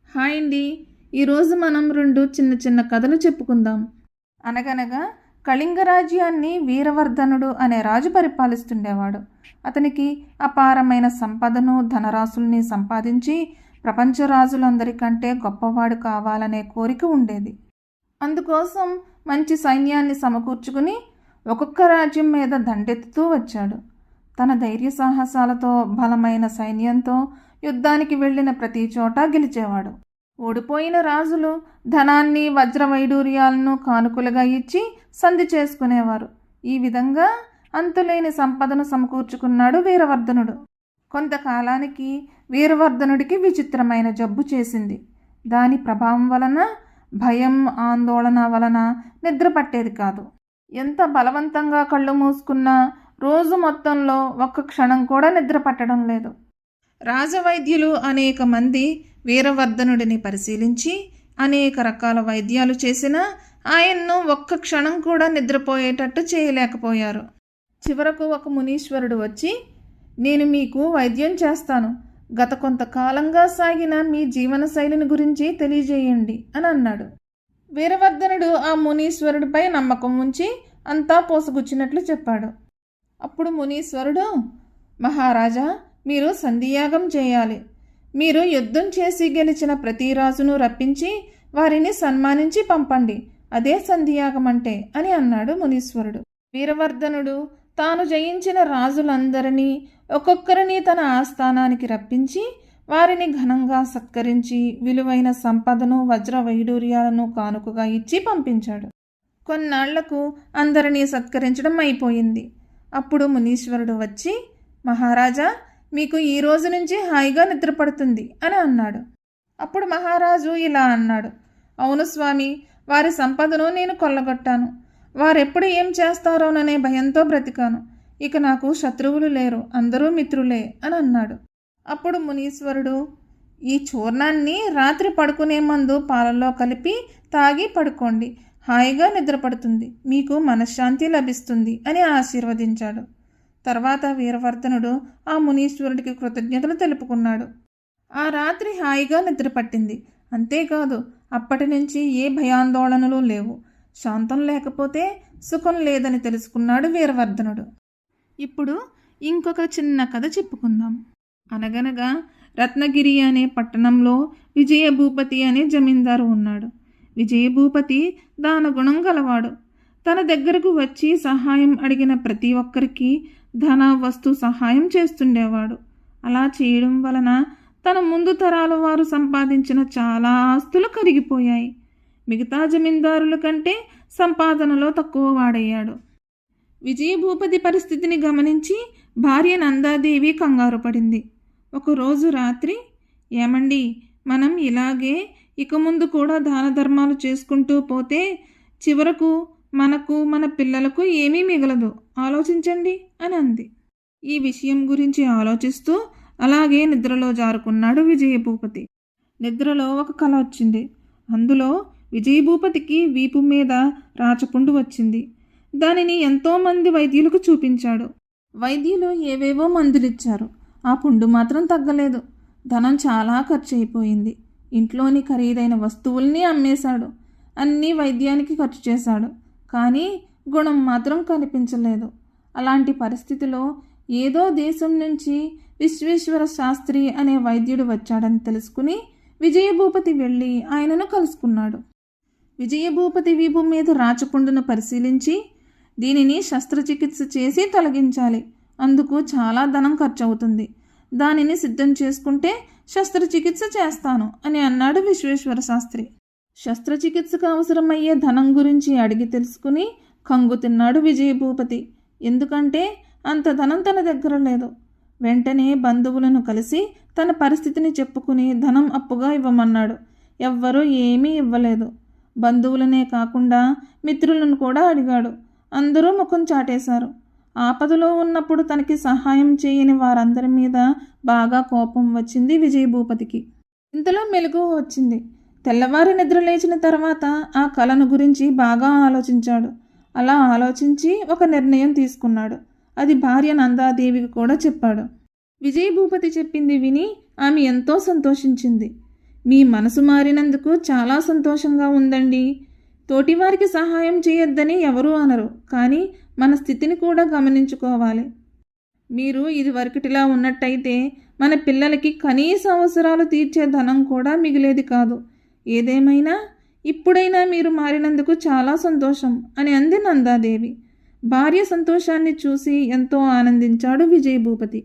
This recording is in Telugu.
హాయ్ అండి. ఈరోజు మనం రెండు చిన్న చిన్న కథలు చెప్పుకుందాం. అనగనగా కళింగ రాజ్యాన్ని వీరవర్ధనుడు అనే రాజు పరిపాలిస్తుండేవాడు. అతనికి అపారమైన సంపదను ధనరాశుల్ని సంపాదించి ప్రపంచ రాజులందరికంటే గొప్పవాడు కావాలనే కోరిక ఉండేది. అందుకోసం మంచి సైన్యాన్ని సమకూర్చుకుని ఒక్కొక్క రాజ్యం మీద దండెత్తుతూ వచ్చాడు. తన ధైర్య సాహసాలతో బలమైన సైన్యంతో యుద్ధానికి వెళ్ళిన ప్రతి చోట గెలిచేవాడు. ఓడిపోయిన రాజులు ధనాన్ని వజ్రవైడూర్యాలను కానుకలుగా ఇచ్చి సంధి చేసుకునేవారు. ఈ విధంగా అంతులేని సంపదను సమకూర్చుకున్నాడు వీరవర్ధనుడు. కొంతకాలానికి వీరవర్ధనుడికి విచిత్రమైన జబ్బు చేసింది. దాని ప్రభావం వలన భయం ఆందోళన వలన నిద్ర పట్టేది కాదు. ఎంత బలవంతంగా కళ్ళు మూసుకున్నా రోజు మొత్తంలో ఒక్క క్షణం కూడా నిద్ర పట్టడం లేదు. రాజవైద్యులు అనేక మంది వీరవర్ధనుడిని పరిశీలించి అనేక రకాల వైద్యాలు చేసినా ఆయన్ను ఒక్క క్షణం కూడా నిద్రపోయేటట్టు చేయలేకపోయారు. చివరకు ఒక మునీశ్వరుడు వచ్చి, నేను మీకు వైద్యం చేస్తాను, గత కొంతకాలంగా సాగిన మీ జీవన శైలిని గురించి తెలియజేయండి అని అన్నాడు. వీరవర్ధనుడు ఆ మునీశ్వరుడిపై నమ్మకం ఉంచి అంతా పోసగుచ్చినట్లు చెప్పాడు. అప్పుడు మునీశ్వరుడు, మహారాజా, మీరు సంధియాగం చేయాలి. మీరు యుద్ధం చేసి గెలిచిన ప్రతి రాజును రప్పించి వారిని సన్మానించి పంపండి. అదే సంధియాగం అంటే అని అన్నాడు మునీశ్వరుడు. వీరవర్ధనుడు తాను జయించిన రాజులందరినీ ఒక్కొక్కరిని తన ఆస్థానానికి రప్పించి వారిని ఘనంగా సత్కరించి విలువైన సంపదను వజ్ర వైడూర్యాలను కానుకగా ఇచ్చి పంపించాడు. కొన్నాళ్లకు అందరినీ సత్కరించడం అయిపోయింది. అప్పుడు మునీశ్వరుడు వచ్చి, మహారాజా, మీకు ఈ రోజు నుంచి హాయిగా నిద్రపడుతుంది అని అన్నాడు. అప్పుడు మహారాజు ఇలా అన్నాడు, అవును స్వామి, వారి సంపదను నేను కొల్లగొట్టాను. వారెప్పుడు ఏం చేస్తారోననే భయంతో బ్రతికాను. ఇక నాకు శత్రువులు లేరు, అందరూ మిత్రులే అని అన్నాడు. అప్పుడు మునీశ్వరుడు, ఈ చూర్ణాన్ని రాత్రి పడుకునే ముందు పాలల్లో కలిపి తాగి పడుకోండి, హాయిగా నిద్రపడుతుంది, మీకు మనశ్శాంతి లభిస్తుంది అని ఆశీర్వదించాడు. తర్వాత వీరవర్ధనుడు ఆ మునీశ్వరుడికి కృతజ్ఞతలు తెలుపుకున్నాడు. ఆ రాత్రి హాయిగా నిద్రపట్టింది. అంతేకాదు, అప్పటి నుంచి ఏ భయాందోళనలు లేవు. శాంతం లేకపోతే సుఖం లేదని తెలుసుకున్నాడు వీరవర్ధనుడు. ఇప్పుడు ఇంకొక చిన్న కథ చెప్పుకుందాం. అనగనగా రత్నగిరి అనే పట్టణంలో విజయభూపతి అనే జమీందారు ఉన్నాడు. విజయభూపతి దానగుణం గలవాడు. తన దగ్గరకు వచ్చి సహాయం అడిగిన ప్రతి ఒక్కరికి ధన వస్తు సహాయం చేస్తుండేవాడు. అలా చేయడం వలన తన ముందు తరాల వారు సంపాదించిన చాలా ఆస్తులు కరిగిపోయాయి. మిగతా జమీందారుల కంటే సంపాదనలో తక్కువ వాడయ్యాడు. విజయభూపతి పరిస్థితిని గమనించి భార్య నందాదేవి కంగారు పడింది. ఒకరోజు రాత్రి, ఏమండి, మనం ఇలాగే ఇక ముందు కూడా దాన ధర్మాలు చేసుకుంటూ పోతే చివరకు మనకు మన పిల్లలకు ఏమీ మిగలదు, ఆలోచించండి అని అంది. ఈ విషయం గురించి ఆలోచిస్తూ అలాగే నిద్రలో జారుకున్నాడు విజయభూపతి. నిద్రలో ఒక కల వచ్చింది. అందులో విజయభూపతికి వీపు మీద రాచపుండు వచ్చింది. దానిని ఎంతోమంది వైద్యులకు చూపించాడు. వైద్యులు ఏవేవో మందులిచ్చారు. ఆ పుండు మాత్రం తగ్గలేదు. ధనం చాలా ఖర్చు అయిపోయింది. ఇంట్లోని ఖరీదైన వస్తువుల్ని అమ్మేశాడు. అన్నీ వైద్యానికి ఖర్చు చేశాడు. కానీ గుణం మాత్రం కనిపించలేదు. అలాంటి పరిస్థితిలో ఏదో దేశం నుంచి విశ్వేశ్వర శాస్త్రి అనే వైద్యుడు వచ్చాడని తెలుసుకుని విజయభూపతి వెళ్ళి ఆయనను కలుసుకున్నాడు. విజయభూపతి వీపు మీద రాచపుండును పరిశీలించి, దీనిని శస్త్రచికిత్స చేసి తొలగించాలి, అందుకు చాలా ధనం ఖర్చు అవుతుంది, దానిని సిద్ధం చేసుకుంటే శస్త్రచికిత్స చేస్తాను అని అన్నాడు విశ్వేశ్వర శాస్త్రి. శస్త్రచికిత్సకు అవసరమయ్యే ధనం గురించి అడిగి తెలుసుకుని కంగు తిన్నాడు విజయభూపతి. ఎందుకంటే అంత ధనం తన దగ్గర లేదు. వెంటనే బంధువులను కలిసి తన పరిస్థితిని చెప్పుకుని ధనం అప్పుగా ఇవ్వమన్నాడు. ఎవ్వరూ ఏమీ ఇవ్వలేదు. బంధువులనే కాకుండా మిత్రులను కూడా అడిగాడు. అందరూ ముఖం చాటేశారు. ఆపదలో ఉన్నప్పుడు తనకి సహాయం చేయని వారందరి మీద బాగా కోపం వచ్చింది విజయభూపతికి. ఇంతలో మెలకువ వచ్చింది. తెల్లవారి నిద్ర లేచిన తర్వాత ఆ కలను గురించి బాగా ఆలోచించాడు. అలా ఆలోచించి ఒక నిర్ణయం తీసుకున్నాడు. అది భార్య నందాదేవికి కూడా చెప్పాడు. విజయభూపతి చెప్పింది విని ఆమె ఎంతో సంతోషించింది. మీ మనసు మారినందుకు చాలా సంతోషంగా ఉందండి. తోటివారికి సహాయం చేయొద్దని ఎవరూ అనరు, కానీ మన స్థితిని కూడా గమనించుకోవాలి. మీరు ఇదివరకటిలా ఉన్నట్టయితే మన పిల్లలకి కనీస అవసరాలు తీర్చే ధనం కూడా మిగిలేది కాదు. ఏదేమైనా ఇప్పుడైనా మీరు మారినందుకు చాలా సంతోషం అని అంది నందాదేవి. భార్య సంతోషాన్ని చూసి ఎంతో ఆనందించాడు విజయభూపతి.